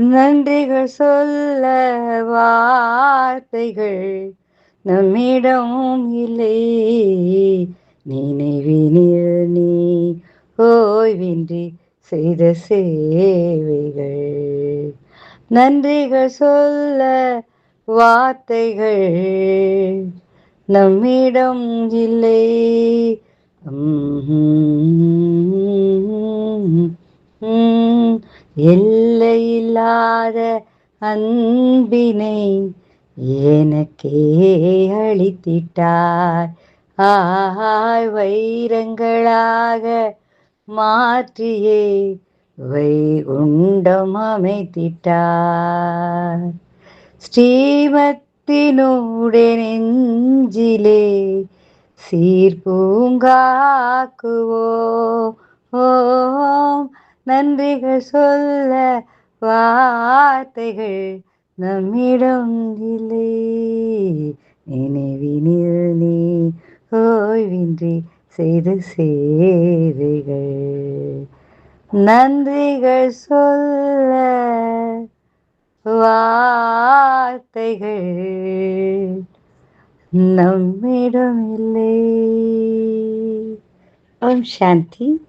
நன்றிகள் சொல்ல வார்த்தைகள் நம்மிடம் இல்லை. நினைவினில் நீ ஓய்வின்றி செய்த சேவைகள். நன்றிகள் சொல்ல வார்த்தைகள் நம்மிடம் இல்லை. எல்லையில்லாத அன்பினை எனக்கே அளித்திட்டார். வைரங்களாக மாற்றியே வைகுண்டம் அமைத்திட்டார். ஸ்ரீமத்தினூடே நெஞ்சிலே சீர்பூங்காக்குவோம். நன்றிகள் சொல்ல வார்த்தைகள் நம்மிடம் இல்லை. நினைவினில் நீ ஓய்வின்றி செய்த சேவைகள். நன்றிகள் சொல்ல வார்த்தைகள் நம்மிடம் இல்லை. ஓம் சாந்தி.